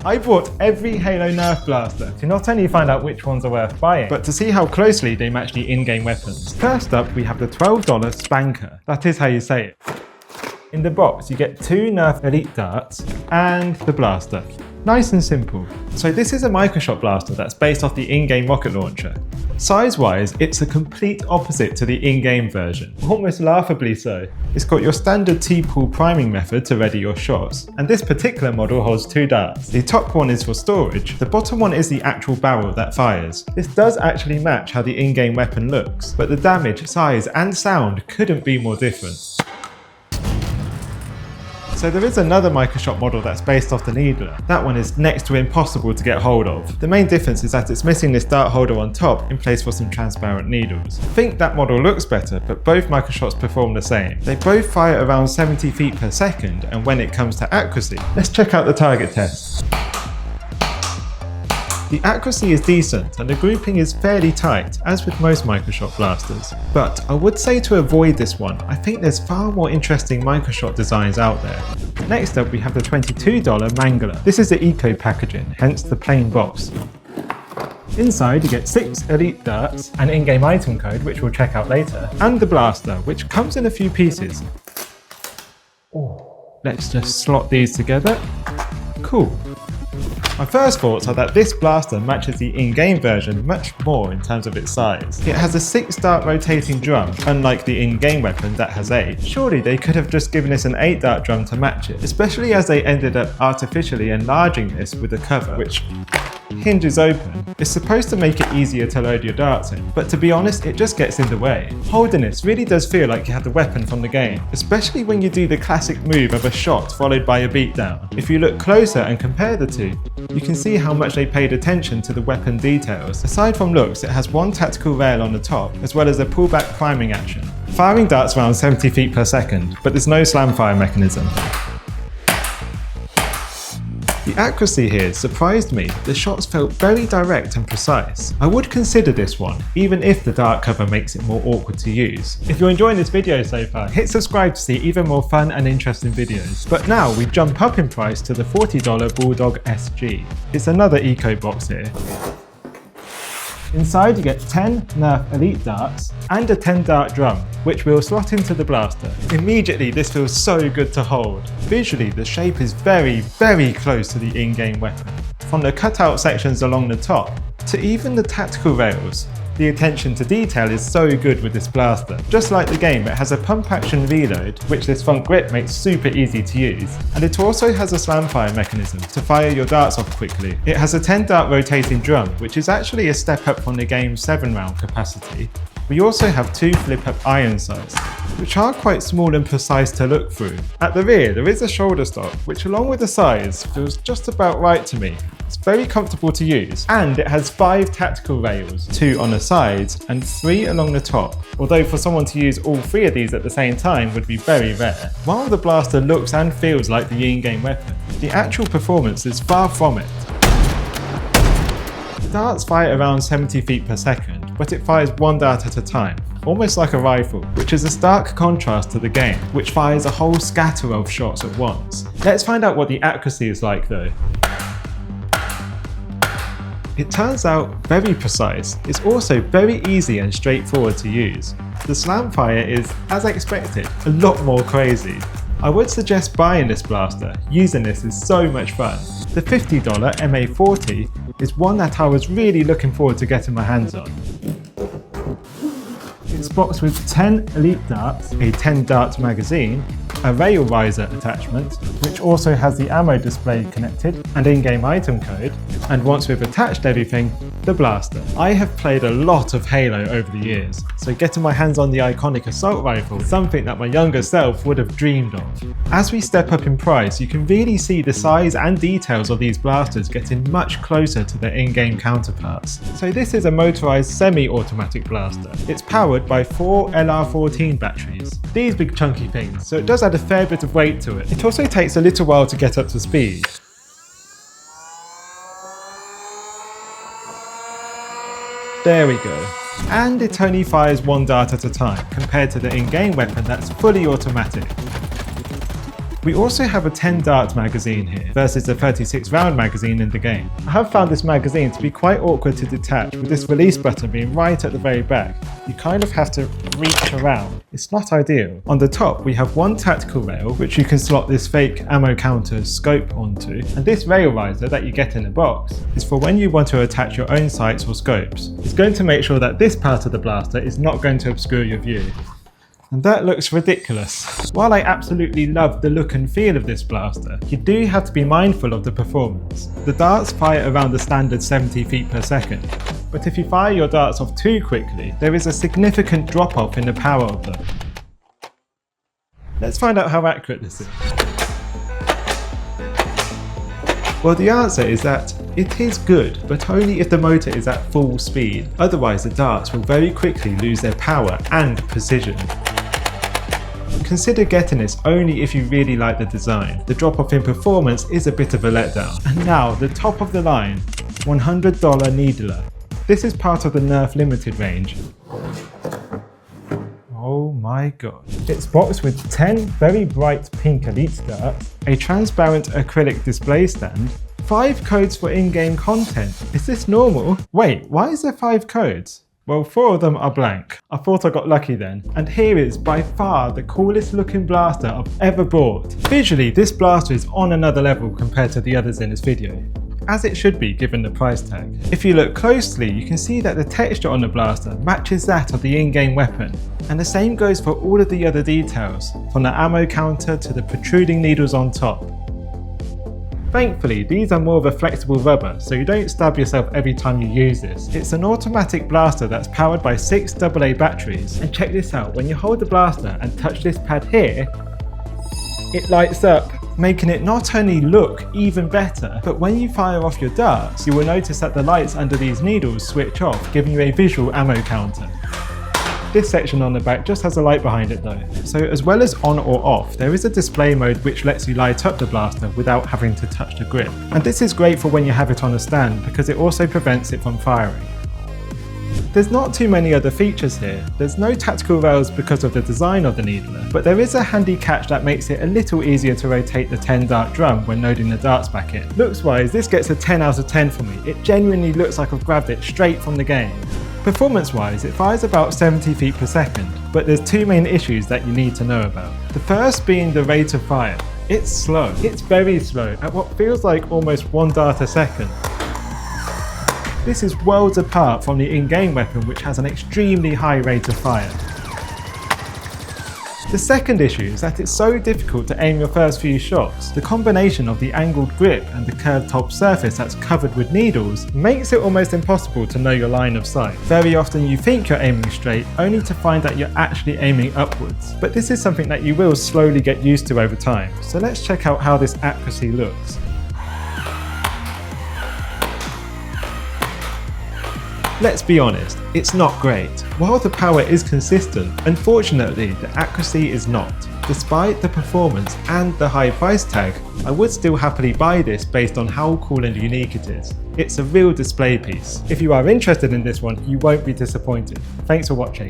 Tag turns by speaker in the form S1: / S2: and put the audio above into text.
S1: I bought every Halo Nerf blaster to not only find out which ones are worth buying, but to see how closely they match the in-game weapons. First up, we have the $12 SPNKr. That is how you say it. In the box, you get 2 Nerf Elite darts and the blaster. Nice and simple. So this is a Microshot blaster that's based off the in-game rocket launcher. Size-wise, it's the complete opposite to the in-game version, almost laughably so. It's got your standard T-pool priming method to ready your shots, and this particular model holds 2 darts. The top one is for storage, the bottom one is the actual barrel that fires. This does actually match how the in-game weapon looks, but the damage, size and sound couldn't be more different. So there is another Microshot model that's based off the Needler. That one is next to impossible to get hold of. The main difference is that it's missing this dart holder on top in place for some transparent needles. I think that model looks better, but both Microshots perform the same. They both fire around 70 feet per second, and when it comes to accuracy, let's check out the target test. The accuracy is decent and the grouping is fairly tight, as with most Microshot blasters. But I would say to avoid this one, I think there's far more interesting Microshot designs out there. Next up we have the $22 Mangler. This is the eco packaging, hence the plain box. Inside you get 6 elite darts, an in-game item code which we'll check out later, and the blaster, which comes in a few pieces. Let's just slot these together. Cool. My first thoughts are that this blaster matches the in-game version much more in terms of its size. It has a 6-dart rotating drum, unlike the in-game weapon that has 8. Surely they could have just given us an 8-dart drum to match it, especially as they ended up artificially enlarging this with a cover, which hinges open. It's supposed to make it easier to load your darts in, but to be honest, it just gets in the way. Holding this really does feel like you have the weapon from the game, especially when you do the classic move of a shot followed by a beatdown. If you look closer and compare the two, you can see how much they paid attention to the weapon details. Aside from looks, it has one tactical rail on the top, as well as a pullback priming action. Firing darts around 70 feet per second, but there's no slam fire mechanism. The accuracy here surprised me. The shots felt very direct and precise. I would consider this one, even if the dart cover makes it more awkward to use. If you're enjoying this video so far, hit subscribe to see even more fun and interesting videos. But now we jump up in price to the $40 Bulldog SG. It's another eco box here. Inside you get 10 Nerf Elite darts and a 10-dart drum, which will slot into the blaster. Immediately this feels so good to hold. Visually the shape is very, very close to the in-game weapon. From the cutout sections along the top, to even the tactical rails. The attention to detail is so good with this blaster. Just like the game, it has a pump action reload, which this front grip makes super easy to use. And it also has a slam fire mechanism to fire your darts off quickly. It has a 10-dart rotating drum, which is actually a step up from the game's 7-round capacity. We also have 2 flip-up iron sights, which are quite small and precise to look through. At the rear, there is a shoulder stock, which along with the size, feels just about right to me. It's very comfortable to use, and it has 5 tactical rails, 2 on the sides and 3 along the top, although for someone to use all 3 of these at the same time would be very rare. While the blaster looks and feels like the in-game weapon, the actual performance is far from it. The darts fire around 70 feet per second, but it fires 1 dart at a time, almost like a rifle, which is a stark contrast to the game, which fires a whole scatter of shots at once. Let's find out what the accuracy is like though. It turns out very precise. It's also very easy and straightforward to use. The slam fire is, as expected, a lot more crazy. I would suggest buying this blaster. Using this is so much fun. The $50 MA40 is one that I was really looking forward to getting my hands on. It's boxed with 10 elite darts, a 10-dart magazine, a rail riser attachment, which also has the ammo display connected, and in-game item code, and once we've attached everything, the blaster. I have played a lot of Halo over the years, so getting my hands on the iconic assault rifle is something that my younger self would have dreamed of. As we step up in price, you can really see the size and details of these blasters getting much closer to their in-game counterparts. So this is a motorized semi-automatic blaster. It's powered by 4 LR14 batteries. These big chunky things, so it does add a fair bit of weight to it. It also takes a little while to get up to speed. There we go. And it only fires 1 dart at a time, compared to the in-game weapon that's fully automatic. We also have a 10 dart magazine here versus the 36 round magazine in the game. I have found this magazine to be quite awkward to detach, with this release button being right at the very back. You kind of have to reach around. It's not ideal. On the top we have one tactical rail which you can slot this fake ammo counter scope onto, and this rail riser that you get in the box is for when you want to attach your own sights or scopes. It's going to make sure that this part of the blaster is not going to obscure your view. And that looks ridiculous. While I absolutely love the look and feel of this blaster, you do have to be mindful of the performance. The darts fire around the standard 70 feet per second, but if you fire your darts off too quickly, there is a significant drop off in the power of them. Let's find out how accurate this is. Well, the answer is that it is good, but only if the motor is at full speed. Otherwise, the darts will very quickly lose their power and precision. Consider getting this only if you really like the design. The drop off in performance is a bit of a letdown. And now, the top of the line, $100 Needler. This is part of the Nerf Limited range. Oh my god. It's boxed with 10 very bright pink Elite darts, a transparent acrylic display stand, 5 codes for in-game content. Is this normal? Wait, why is there 5 codes? Well, 4 of them are blank. I thought I got lucky then. And here is by far the coolest looking blaster I've ever bought. Visually, this blaster is on another level compared to the others in this video, as it should be given the price tag. If you look closely, you can see that the texture on the blaster matches that of the in-game weapon. And the same goes for all of the other details, from the ammo counter to the protruding needles on top. Thankfully, these are more of a flexible rubber, so you don't stab yourself every time you use this. It's an automatic blaster that's powered by 6 AA batteries. And check this out, when you hold the blaster and touch this pad here, it lights up, making it not only look even better, but when you fire off your darts, you will notice that the lights under these needles switch off, giving you a visual ammo counter. This section on the back just has a light behind it though. So as well as on or off, there is a display mode which lets you light up the blaster without having to touch the grip. And this is great for when you have it on a stand because it also prevents it from firing. There's not too many other features here. There's no tactical rails because of the design of the Needler, but there is a handy catch that makes it a little easier to rotate the 10 dart drum when loading the darts back in. Looks wise, this gets a 10 out of 10 for me. It genuinely looks like I've grabbed it straight from the game. Performance wise, it fires about 70 feet per second, but there's 2 main issues that you need to know about. The first being the rate of fire. It's slow. It's very slow, at what feels like almost 1 dart a second. This is worlds apart from the in-game weapon, which has an extremely high rate of fire. The second issue is that it's so difficult to aim your first few shots. The combination of the angled grip and the curved top surface that's covered with needles makes it almost impossible to know your line of sight. Very often you think you're aiming straight, only to find that you're actually aiming upwards. But this is something that you will slowly get used to over time. So let's check out how this accuracy looks. Let's be honest, it's not great. While the power is consistent, unfortunately the accuracy is not. Despite the performance and the high price tag, I would still happily buy this based on how cool and unique it is. It's a real display piece. If you are interested in this one, you won't be disappointed. Thanks for watching.